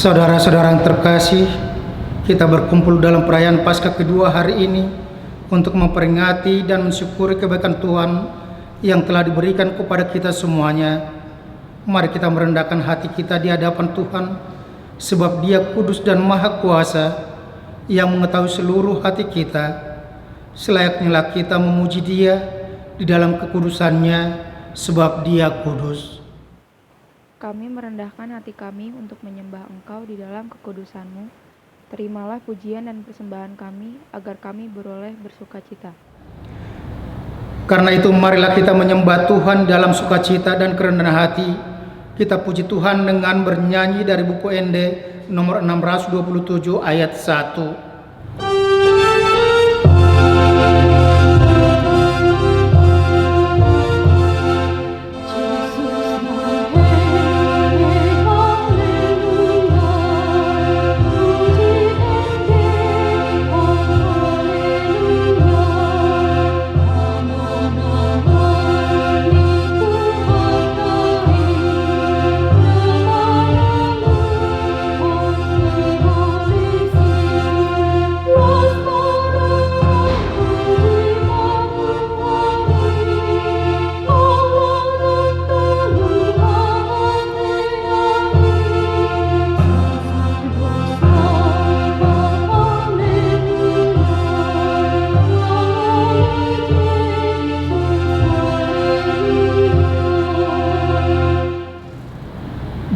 Saudara-saudara yang terkasih, kita berkumpul dalam perayaan Paskah kedua hari ini untuk memperingati dan mensyukuri kebaikan Tuhan yang telah diberikan kepada kita semuanya. Mari kita merendahkan hati kita di hadapan Tuhan, sebab Dia kudus dan maha kuasa yang mengetahui seluruh hati kita. Selayaknya kita memuji Dia di dalam kekudusannya, sebab Dia kudus. Kami merendahkan hati kami untuk menyembah Engkau di dalam kekudusan-Mu. Terimalah pujian dan persembahan kami, agar kami beroleh bersukacita. Karena itu marilah kita menyembah Tuhan dalam sukacita dan kerendahan hati. Kita puji Tuhan dengan bernyanyi dari buku Ende nomor 627 ayat 1.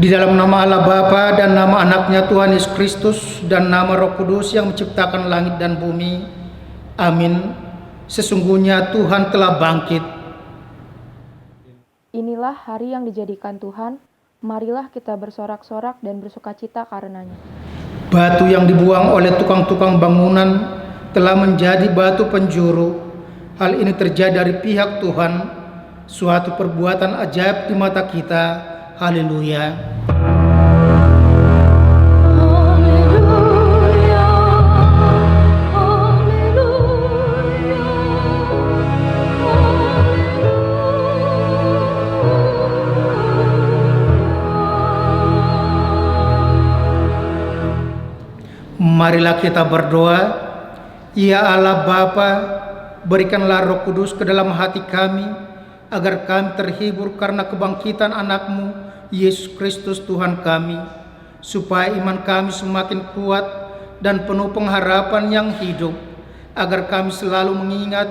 Di dalam nama Allah Bapa dan nama anaknya Tuhan Yesus Kristus dan nama Roh Kudus yang menciptakan langit dan bumi. Amin. Sesungguhnya Tuhan telah bangkit. Inilah hari yang dijadikan Tuhan, marilah kita bersorak-sorak dan bersukacita karenanya. Batu yang dibuang oleh tukang-tukang bangunan telah menjadi batu penjuru. Hal ini terjadi dari pihak Tuhan, suatu perbuatan ajaib di mata kita. Haleluya. Marilah kita berdoa. Ya Allah Bapa, berikanlah Roh Kudus ke dalam hati kami, agar kami terhibur karena kebangkitan anak-Mu, Yesus Kristus Tuhan kami, supaya iman kami semakin kuat dan penuh pengharapan yang hidup, agar kami selalu mengingat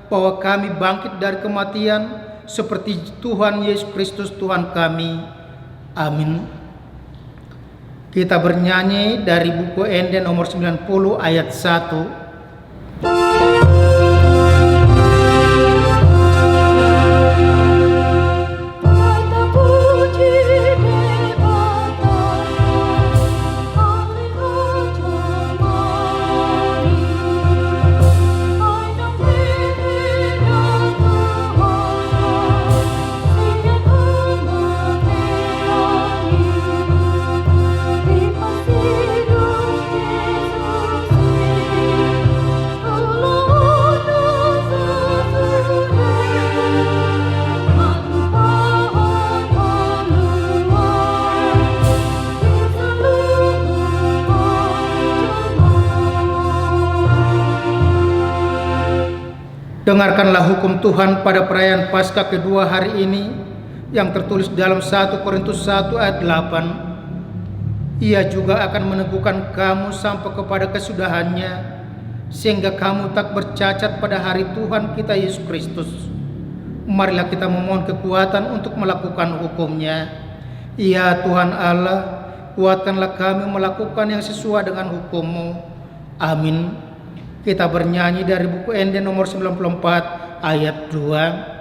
bahwa kami bangkit dari kematian seperti Tuhan Yesus Kristus Tuhan kami. Amin. Kita bernyanyi dari buku Ende nomor 90 ayat 1. Dengarkanlah hukum Tuhan pada perayaan Paskah kedua hari ini yang tertulis dalam 1 Korintus 1 ayat 8. Ia juga akan meneguhkan kamu sampai kepada kesudahannya, sehingga kamu tak bercacat pada hari Tuhan kita Yesus Kristus. Marilah kita memohon kekuatan untuk melakukan hukumnya. Ya Tuhan Allah, kuatkanlah kami melakukan yang sesuai dengan hukum-Mu. Amin. Kita bernyanyi dari buku Ende nomor 94 ayat 2.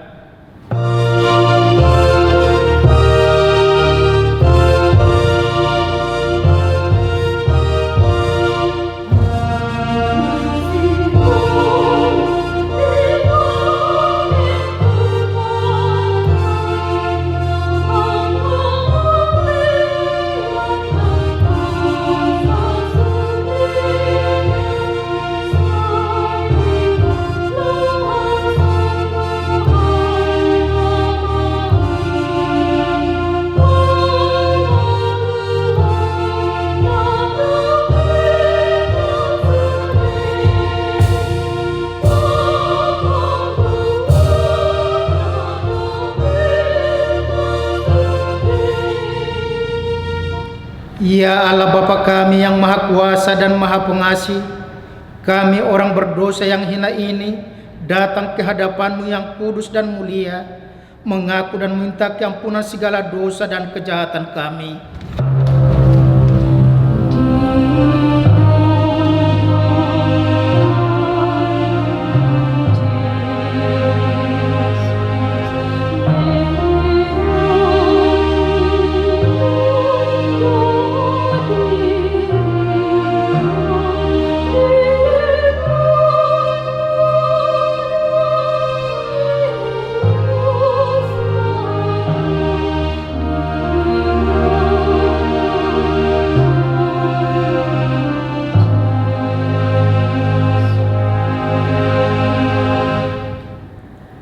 Ya Allah Bapa kami yang Maha Kuasa dan Maha Pengasih, kami orang berdosa yang hina ini datang ke hadapan-Mu yang kudus dan mulia, mengaku dan meminta keampunan segala dosa dan kejahatan kami.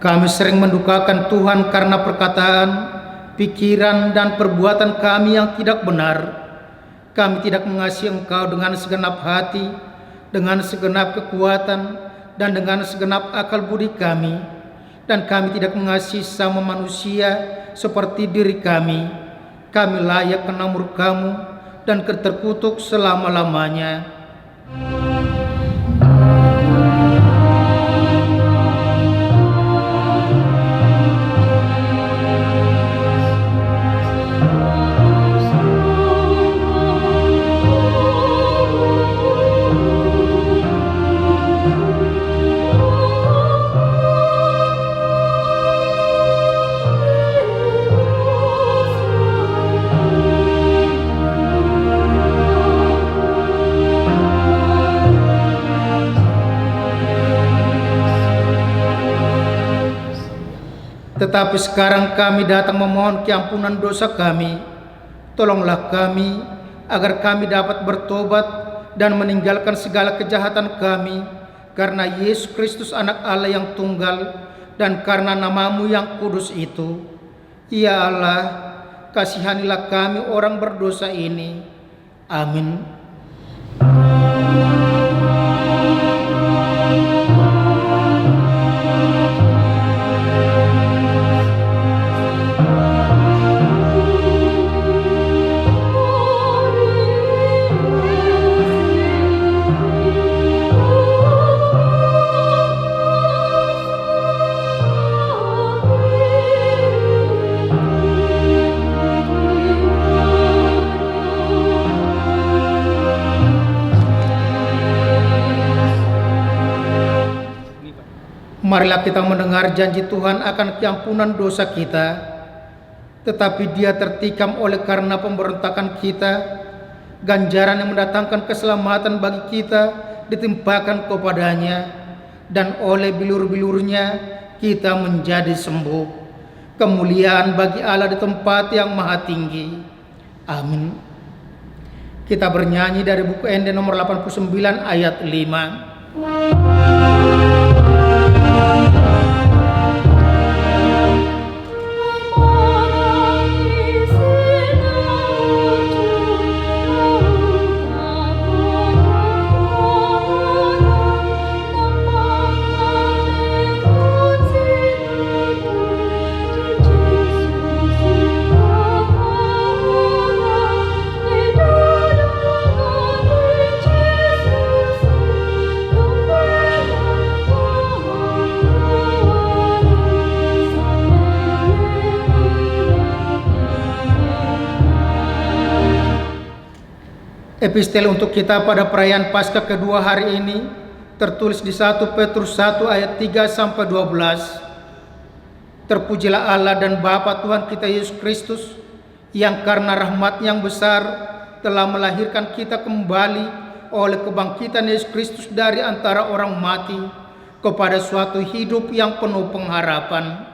Kami sering mendukakan Tuhan karena perkataan, pikiran, dan perbuatan kami yang tidak benar. Kami tidak mengasihi Engkau dengan segenap hati, dengan segenap kekuatan, dan dengan segenap akal budi kami. Dan kami tidak mengasihi sama manusia seperti diri kami. Kami layak kena murka-Mu dan terkutuk selama-lamanya. Tetapi sekarang kami datang memohon keampunan dosa kami. Tolonglah kami agar kami dapat bertobat dan meninggalkan segala kejahatan kami, karena Yesus Kristus anak Allah yang tunggal dan karena nama-Mu yang kudus itu. Ya Allah, kasihanilah kami orang berdosa ini. Amin. Marilah kita mendengar janji Tuhan akan keampunan dosa kita, tetapi Dia tertikam oleh karena pemberontakan kita. Ganjaran yang mendatangkan keselamatan bagi kita ditimpakan kepadanya, dan oleh bilur-bilurnya kita menjadi sembuh. Kemuliaan bagi Allah di tempat yang maha tinggi. Amin. Kita bernyanyi dari buku ND nomor 89 ayat 5. Epistel untuk kita pada perayaan Paskah kedua hari ini tertulis di 1 Petrus 1 ayat 3-12. Terpujilah Allah dan Bapa Tuhan kita Yesus Kristus, yang karena rahmat yang besar telah melahirkan kita kembali oleh kebangkitan Yesus Kristus dari antara orang mati kepada suatu hidup yang penuh pengharapan,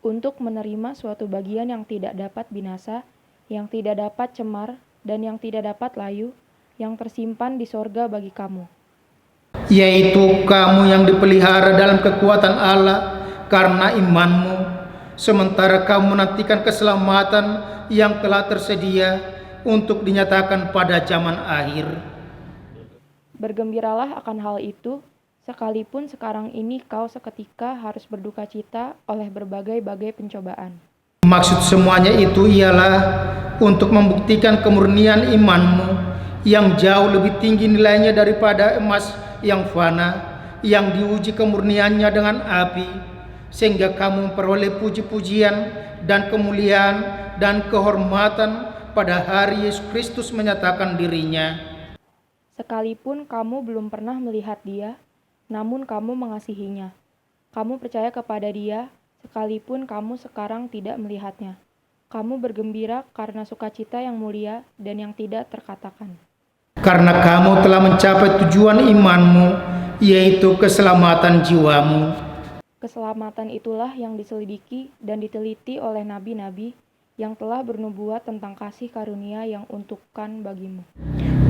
untuk menerima suatu bagian yang tidak dapat binasa, yang tidak dapat cemar, dan yang tidak dapat layu, yang tersimpan di sorga bagi kamu. Yaitu kamu yang dipelihara dalam kekuatan Allah karena imanmu, sementara kamu menantikan keselamatan yang telah tersedia untuk dinyatakan pada zaman akhir. Bergembiralah akan hal itu, sekalipun sekarang ini kau seketika harus berduka cita oleh berbagai-bagai pencobaan. Maksud semuanya itu ialah untuk membuktikan kemurnian imanmu yang jauh lebih tinggi nilainya daripada emas yang fana, yang diuji kemurniannya dengan api, sehingga kamu memperoleh puji-pujian dan kemuliaan dan kehormatan pada hari Yesus Kristus menyatakan dirinya. Sekalipun kamu belum pernah melihat Dia, namun kamu mengasihinya. Kamu percaya kepada Dia, sekalipun kamu sekarang tidak melihatnya. Kamu bergembira karena sukacita yang mulia dan yang tidak terkatakan. Karena kamu telah mencapai tujuan imanmu, yaitu keselamatan jiwamu. Keselamatan itulah yang diselidiki dan diteliti oleh nabi-nabi yang telah bernubuat tentang kasih karunia yang untukkan bagimu.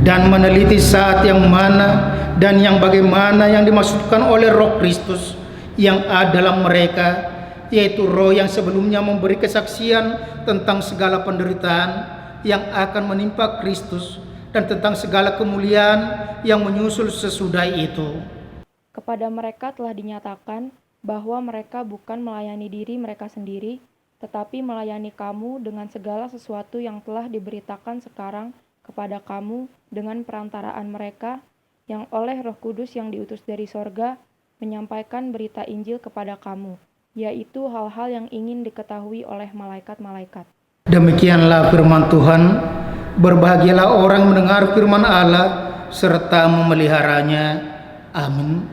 Dan meneliti saat yang mana dan yang bagaimana yang dimaksudkan oleh Roh Kristus yang ada dalam mereka, yaitu Roh yang sebelumnya memberi kesaksian tentang segala penderitaan yang akan menimpa Kristus dan tentang segala kemuliaan yang menyusul sesudah itu. Kepada mereka telah dinyatakan bahwa mereka bukan melayani diri mereka sendiri, tetapi melayani kamu dengan segala sesuatu yang telah diberitakan sekarang kepada kamu dengan perantaraan mereka yang oleh Roh Kudus yang diutus dari sorga menyampaikan berita Injil kepada kamu, yaitu hal-hal yang ingin diketahui oleh malaikat-malaikat. Demikianlah firman Tuhan. Berbahagialah orang mendengar firman Allah serta memeliharanya. Amin.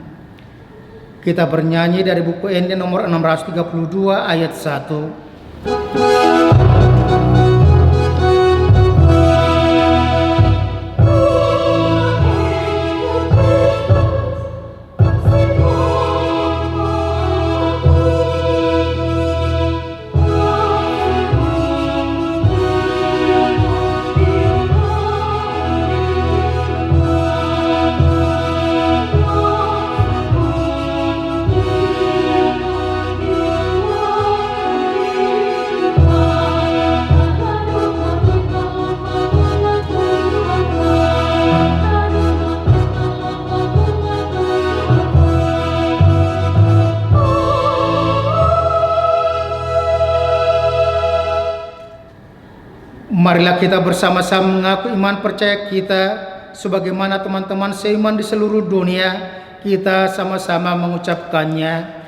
Kita bernyanyi dari buku ND nomor 632 ayat 1. Marilah kita bersama-sama mengaku iman percaya kita sebagaimana teman-teman seiman di seluruh dunia. Kita sama-sama mengucapkannya.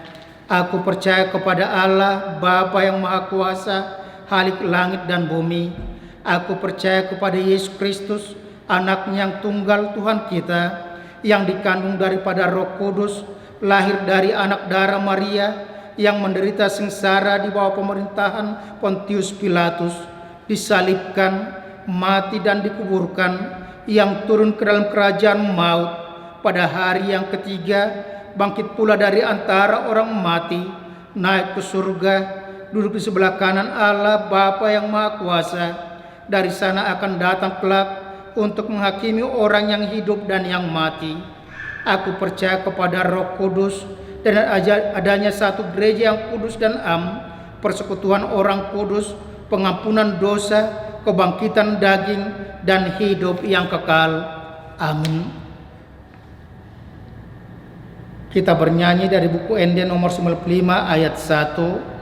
Aku percaya kepada Allah, Bapa yang Maha Kuasa, Khalik langit dan bumi. Aku percaya kepada Yesus Kristus, Anaknya yang tunggal Tuhan kita, yang dikandung daripada Roh Kudus, lahir dari anak darah Maria, yang menderita sengsara di bawah pemerintahan Pontius Pilatus, disalibkan, mati dan dikuburkan, yang turun ke dalam kerajaan maut, pada hari yang ketiga bangkit pula dari antara orang mati, naik ke surga, duduk di sebelah kanan Allah Bapa yang Maha Kuasa. Dari sana akan datang kelak untuk menghakimi orang yang hidup dan yang mati. Aku percaya kepada Roh Kudus dan adanya satu gereja yang kudus dan am, persekutuan orang kudus, pengampunan dosa, kebangkitan daging, dan hidup yang kekal. Amin. Kita bernyanyi dari buku ND nomor 95 ayat 1.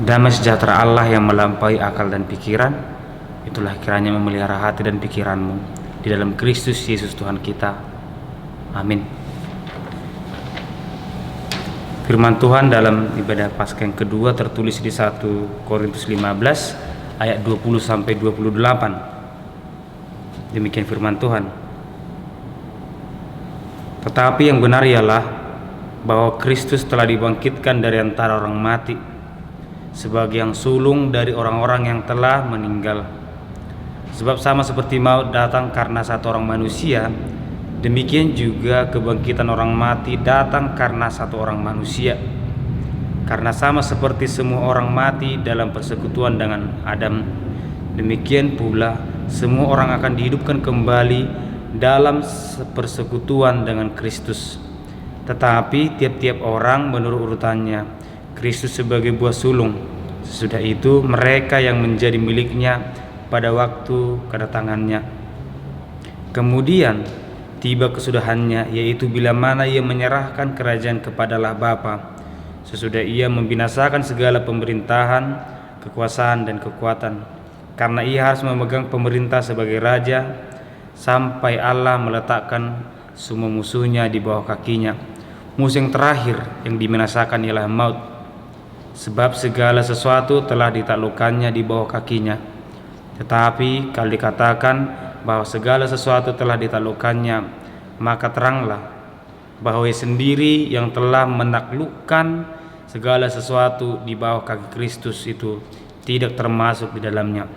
Damai sejahtera Allah yang melampaui akal dan pikiran, itulah kiranya memelihara hati dan pikiranmu di dalam Kristus Yesus Tuhan kita. Amin. Firman Tuhan dalam ibadah Paskah yang kedua tertulis di 1 Korintus 15 ayat 20 sampai 28. Demikian firman Tuhan. Tetapi yang benar ialah bahwa Kristus telah dibangkitkan dari antara orang mati sebagai yang sulung dari orang-orang yang telah meninggal. Sebab sama seperti maut datang karena satu orang manusia, demikian juga kebangkitan orang mati datang karena satu orang manusia. Karena sama seperti semua orang mati dalam persekutuan dengan Adam, demikian pula semua orang akan dihidupkan kembali dalam persekutuan dengan Kristus. Tetapi tiap-tiap orang menurut urutannya, Kristus sebagai buah sulung, sesudah itu mereka yang menjadi miliknya pada waktu kedatangannya. Kemudian tiba kesudahannya, yaitu bila mana ia menyerahkan kerajaan kepada Allah Bapa, sesudah ia membinasakan segala pemerintahan, kekuasaan dan kekuatan, karena ia harus memegang pemerintah sebagai raja sampai Allah meletakkan semua musuhnya di bawah kakinya. Musuh yang terakhir yang dibinasakan ialah maut, sebab segala sesuatu telah ditaklukkannya di bawah kakinya. Tetapi kalau dikatakan bahwa segala sesuatu telah ditaklukkannya, maka teranglah bahwa ia sendiri yang telah menaklukkan segala sesuatu di bawah kaki Kristus itu tidak termasuk di dalamnya.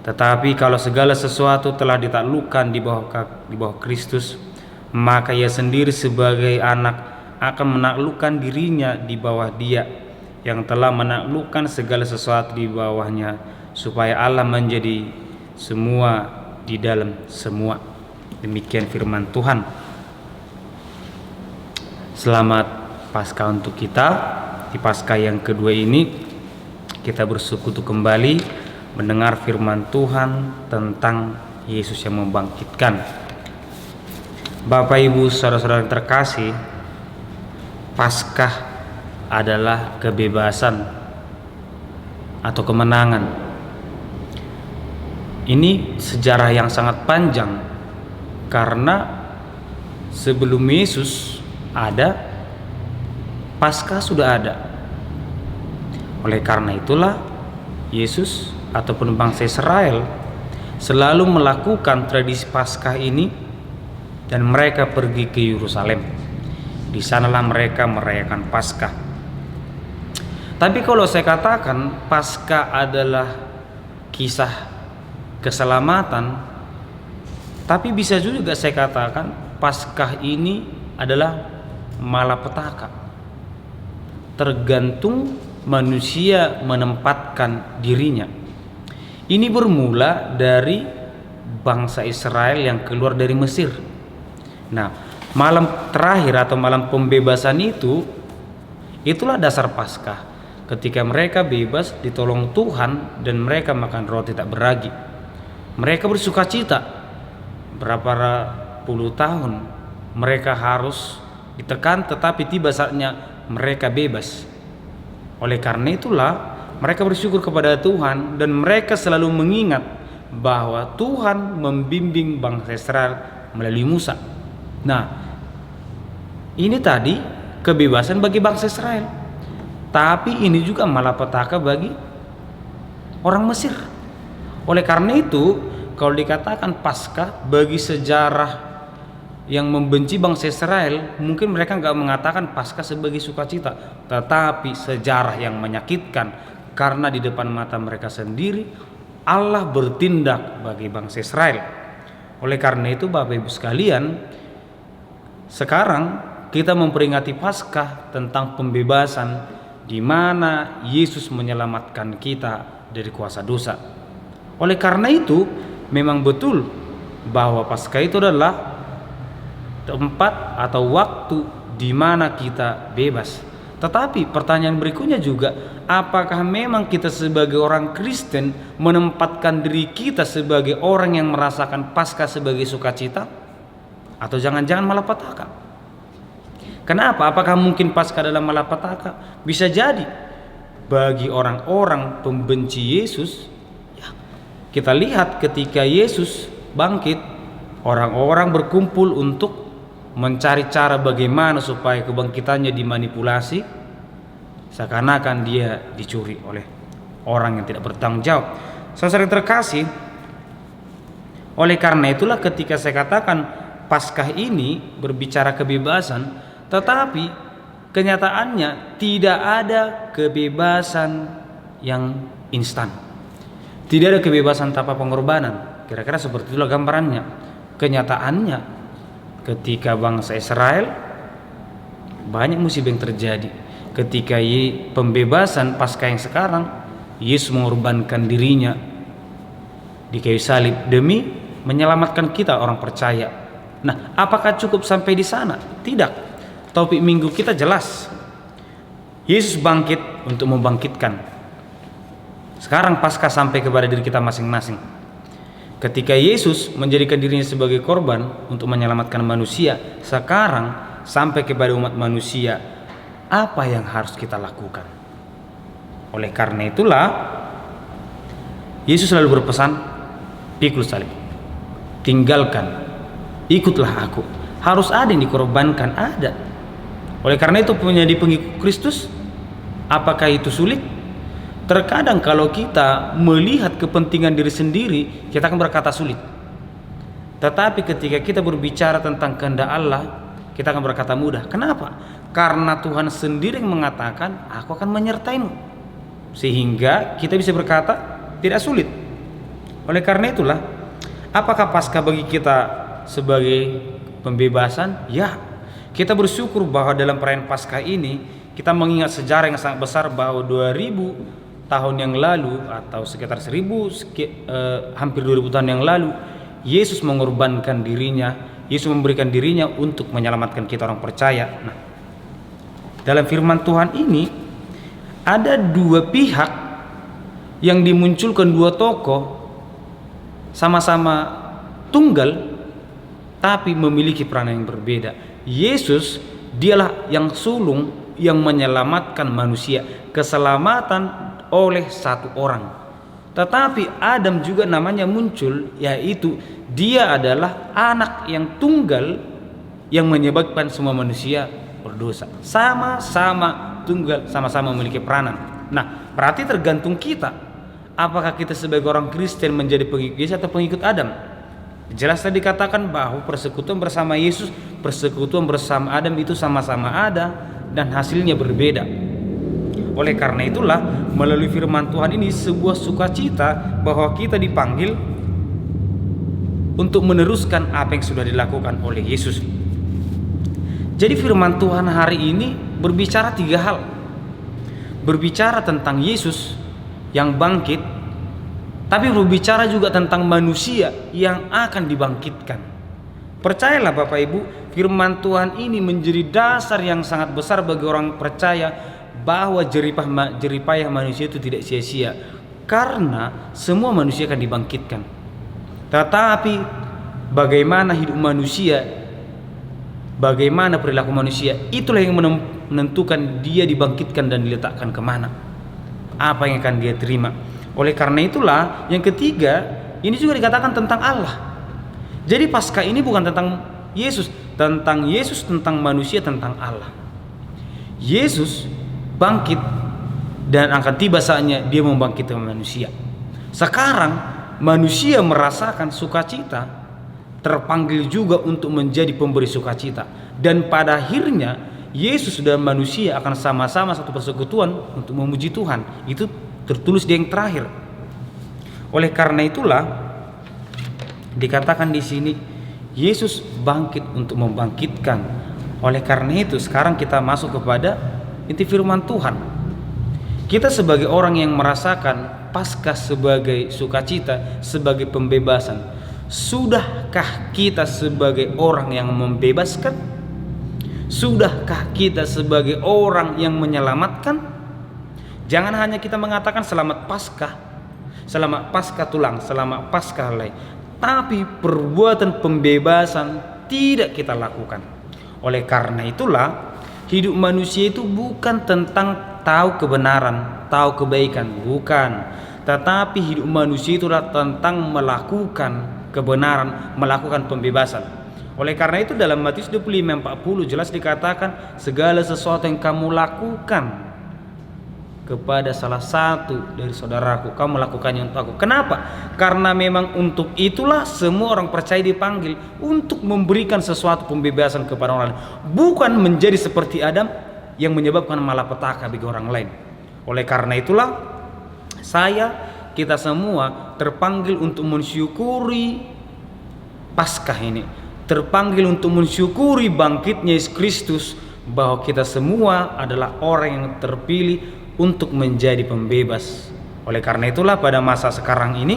Tetapi kalau segala sesuatu telah ditaklukkan di bawah Kristus, maka ia sendiri sebagai anak akan menaklukkan dirinya di bawah Dia yang telah menaklukkan segala sesuatu di bawahnya, supaya Allah menjadi semua di dalam semua. Demikian firman Tuhan. Selamat Paskah untuk kita. Di Paskah yang kedua ini kita bersekutu kembali mendengar firman Tuhan tentang Yesus yang membangkitkan. Bapak Ibu saudara-saudara yang terkasih, Paskah adalah kebebasan atau kemenangan. Ini sejarah yang sangat panjang, karena sebelum Yesus ada, Paskah sudah ada. Oleh karena itulah Yesus ataupun bangsa Israel selalu melakukan tradisi Paskah ini, dan mereka pergi ke Yerusalem. Di sanalah mereka merayakan Paskah. Tapi kalau saya katakan Paskah adalah kisah keselamatan, tapi bisa juga saya katakan Paskah ini adalah malapetaka. Tergantung manusia menempatkan dirinya. Ini bermula dari bangsa Israel yang keluar dari Mesir. Nah, malam terakhir atau malam pembebasan itulah dasar Paskah. Ketika mereka bebas, ditolong Tuhan, dan mereka makan roti tak beragi. Mereka bersuka cita. Berapa puluh tahun mereka harus ditekan, tetapi tiba saatnya mereka bebas. Oleh karena itulah mereka bersyukur kepada Tuhan, dan mereka selalu mengingat bahwa Tuhan membimbing bangsa Israel melalui Musa. Nah, ini tadi kebebasan bagi bangsa Israel, tapi ini juga malapetaka bagi orang Mesir. Oleh karena itu, kalau dikatakan Paskah bagi sejarah yang membenci bangsa Israel, mungkin mereka nggak mengatakan Paskah sebagai sukacita, tetapi sejarah yang menyakitkan, karena di depan mata mereka sendiri Allah bertindak bagi bangsa Israel. Oleh karena itu, Bapak Ibu sekalian, sekarang kita memperingati Paskah tentang pembebasan, di mana Yesus menyelamatkan kita dari kuasa dosa. Oleh karena itu, memang betul bahwa Paskah itu adalah tempat atau waktu di mana kita bebas. Tetapi pertanyaan berikutnya juga, apakah memang kita sebagai orang Kristen menempatkan diri kita sebagai orang yang merasakan Paskah sebagai sukacita? Atau jangan-jangan malapetaka? Kenapa? Apakah mungkin Paskah adalah malapetaka? Bisa jadi bagi orang-orang pembenci Yesus. Ya, kita lihat ketika Yesus bangkit, orang-orang berkumpul untuk mencari cara bagaimana supaya kebangkitannya dimanipulasi, seakan-akan dia dicuri oleh orang yang tidak bertanggung jawab. Saudara yang terkasih, oleh karena itulah ketika saya katakan Paskah ini berbicara kebebasan, tetapi kenyataannya tidak ada kebebasan yang instan. Tidak ada kebebasan tanpa pengorbanan. Kira-kira seperti itulah gambarannya. Kenyataannya ketika bangsa Israel banyak musibah yang terjadi. Ketika pembebasan Paskah yang sekarang, Yesus mengorbankan dirinya di kayu salib demi menyelamatkan kita orang percaya. Nah, apakah cukup sampai di sana? Tidak. Topik minggu kita jelas. Yesus bangkit untuk membangkitkan. Sekarang Paskah sampai kepada diri kita masing-masing. Ketika Yesus menjadikan dirinya sebagai korban untuk menyelamatkan manusia, sekarang sampai kepada umat manusia, apa yang harus kita lakukan? Oleh karena itulah Yesus selalu berpesan, pikul salib, tinggalkan, ikutlah aku. Harus ada yang dikorbankan, ada. Oleh karena itu menjadi pengikut Kristus, apakah itu sulit? Terkadang kalau kita melihat kepentingan diri sendiri, kita akan berkata sulit. Tetapi ketika kita berbicara tentang kehendak Allah, kita akan berkata mudah. Kenapa? Karena Tuhan sendiri yang mengatakan, aku akan menyertaimu. Sehingga kita bisa berkata tidak sulit. Oleh karena itulah, apakah Paskah bagi kita sebagai pembebasan? Ya, kita bersyukur bahwa dalam perayaan Paskah ini kita mengingat sejarah yang sangat besar bahwa 2000 tahun yang lalu atau sekitar hampir 2000 tahun yang lalu, Yesus mengorbankan dirinya, Yesus memberikan dirinya untuk menyelamatkan kita orang percaya. Nah, dalam firman Tuhan ini ada dua pihak yang dimunculkan, dua tokoh sama-sama tunggal tapi memiliki peranan yang berbeda. Yesus dialah yang sulung yang menyelamatkan manusia, keselamatan oleh satu orang. Tetapi Adam juga namanya muncul, yaitu dia adalah anak yang tunggal yang menyebabkan semua manusia berdosa. Sama-sama tunggal, sama-sama memiliki peranan. Nah, berarti tergantung kita. Apakah kita sebagai orang Kristen menjadi pengikut Yesus atau pengikut Adam? Jelas tadi dikatakan bahwa persekutuan bersama Yesus, persekutuan bersama Adam itu sama-sama ada dan hasilnya berbeda. Oleh karena itulah melalui firman Tuhan ini sebuah sukacita bahwa kita dipanggil untuk meneruskan apa yang sudah dilakukan oleh Yesus. Jadi firman Tuhan hari ini berbicara tiga hal. Berbicara tentang Yesus yang bangkit, tapi berbicara juga tentang manusia yang akan dibangkitkan. Percayalah Bapak Ibu, firman Tuhan ini menjadi dasar yang sangat besar bagi orang percaya bahwa jeripayah manusia itu tidak sia-sia, karena semua manusia akan dibangkitkan. Tetapi bagaimana hidup manusia, bagaimana perilaku manusia, itulah yang menentukan dia dibangkitkan dan diletakkan kemana, apa yang akan dia terima. Oleh karena itulah yang ketiga ini juga dikatakan tentang Allah. Jadi Paskah ini bukan tentang Yesus, tentang manusia, tentang Allah. Yesus bangkit dan akan tiba saatnya dia membangkitkan manusia. Sekarang manusia merasakan sukacita, terpanggil juga untuk menjadi pemberi sukacita, dan pada akhirnya Yesus dan manusia akan sama-sama satu persekutuan untuk memuji Tuhan. Itu tertulis di yang terakhir. Oleh karena itulah dikatakan di sini Yesus bangkit untuk membangkitkan. Oleh karena itu sekarang kita masuk kepada inti firman Tuhan. Kita sebagai orang yang merasakan Paskah sebagai sukacita, sebagai pembebasan, sudahkah kita sebagai orang yang membebaskan? Sudahkah kita sebagai orang yang menyelamatkan? Jangan hanya kita mengatakan selamat Paskah, selamat Paskah tulang, selamat Paskah helai, tapi perbuatan pembebasan tidak kita lakukan. Oleh karena itulah hidup manusia itu bukan tentang tahu kebenaran, tahu kebaikan, bukan. Tetapi hidup manusia itu adalah tentang melakukan kebenaran, melakukan pembebasan. Oleh karena itu dalam Matius 25:40 jelas dikatakan, segala sesuatu yang kamu lakukan kepada salah satu dari saudaraku, kamu lakukannya untuk aku. Kenapa? Karena memang untuk itulah semua orang percaya dipanggil, untuk memberikan sesuatu pembebasan kepada orang lain, bukan menjadi seperti Adam yang menyebabkan malapetaka bagi orang lain. Oleh karena itulah kita semua terpanggil untuk mensyukuri Paskah ini, terpanggil untuk mensyukuri bangkitnya Yesus Kristus, bahwa kita semua adalah orang yang terpilih untuk menjadi pembebas. Oleh karena itulah pada masa sekarang ini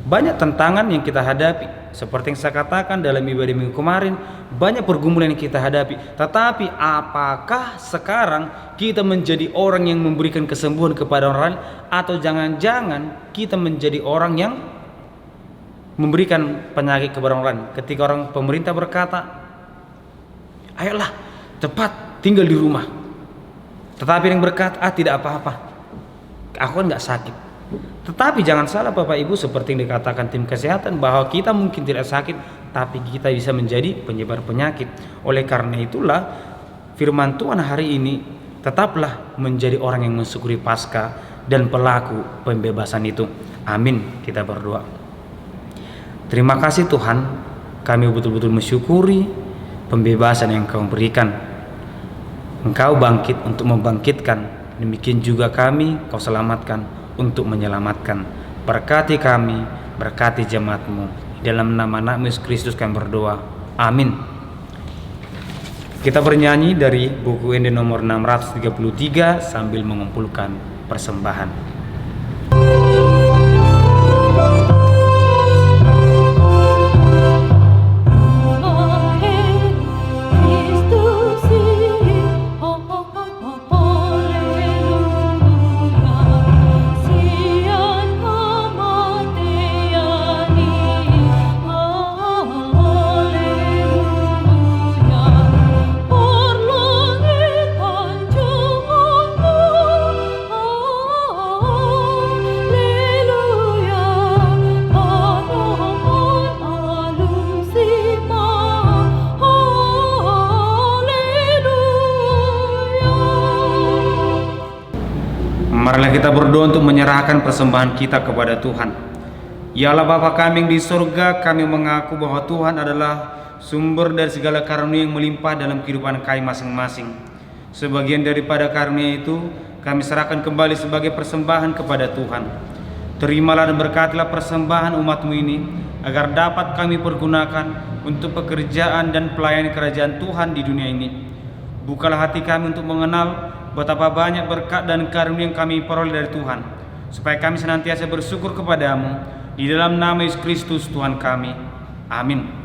banyak tantangan yang kita hadapi. Seperti yang saya katakan dalam ibadah minggu kemarin, banyak pergumulan yang kita hadapi. Tetapi apakah sekarang kita menjadi orang yang memberikan kesembuhan kepada orang lain, atau jangan-jangan kita menjadi orang yang memberikan penyakit kepada orang lain? Ketika pemerintah berkata, ayolah cepat tinggal di rumah, tetapi yang berkata, tidak apa-apa, aku kan gak sakit. Tetapi jangan salah Bapak Ibu, seperti yang dikatakan tim kesehatan, bahwa kita mungkin tidak sakit, tapi kita bisa menjadi penyebar penyakit. Oleh karena itulah firman Tuhan hari ini, tetaplah menjadi orang yang mensyukuri Paskah dan pelaku pembebasan itu. Amin. Kita berdoa. Terima kasih Tuhan, kami betul-betul mensyukuri pembebasan yang Kau berikan. Engkau bangkit untuk membangkitkan, demikian juga kami Kau selamatkan untuk menyelamatkan. Berkati kami, berkati jemaat-Mu. Dalam nama Anak-Mu Yesus Kristus kami berdoa. Amin. Kita bernyanyi dari buku ND nomor 633 sambil mengumpulkan persembahan. Marilah kita berdoa untuk menyerahkan persembahan kita kepada Tuhan. Ya Allah Bapa kami yang di surga, kami mengaku bahwa Tuhan adalah sumber dari segala karunia yang melimpah dalam kehidupan kami masing-masing. Sebagian daripada karunia itu kami serahkan kembali sebagai persembahan kepada Tuhan. Terimalah dan berkatilah persembahan umat-Mu ini, agar dapat kami pergunakan untuk pekerjaan dan pelayanan kerajaan Tuhan di dunia ini. Bukalah hati kami untuk mengenal betapa banyak berkat dan karunia yang kami peroleh dari Tuhan, supaya kami senantiasa bersyukur kepadamu, di dalam nama Yesus Kristus Tuhan kami. Amin.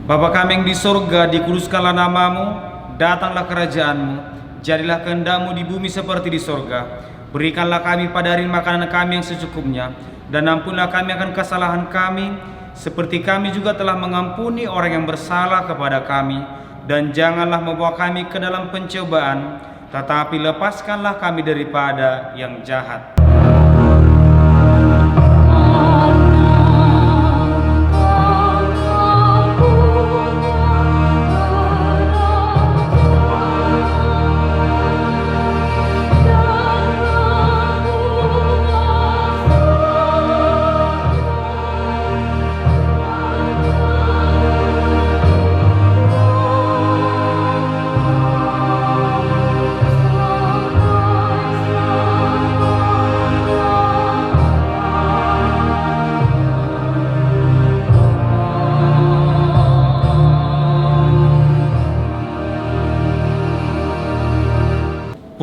Bapa kami yang di surga, dikuduskanlah nama-Mu, datanglah kerajaan-Mu, jadilah kehendak-Mu di bumi seperti di surga. Berikanlah kami pada hari makanan kami yang secukupnya, dan ampunilah kami akan kesalahan kami, seperti kami juga telah mengampuni orang yang bersalah kepada kami. Dan janganlah membawa kami ke dalam pencobaan, tetapi lepaskanlah kami daripada yang jahat.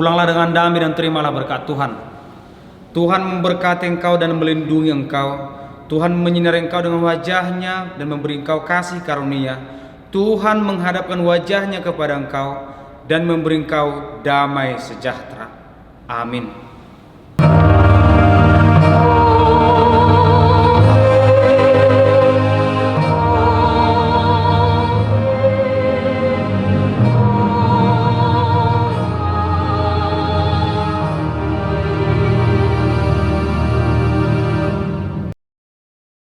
Pulanglah dengan damai dan terimalah berkat Tuhan. Tuhan memberkati engkau dan melindungi engkau. Tuhan menyinari engkau dengan wajah-Nya dan memberi engkau kasih karunia. Tuhan menghadapkan wajah-Nya kepada engkau dan memberi engkau damai sejahtera. Amin.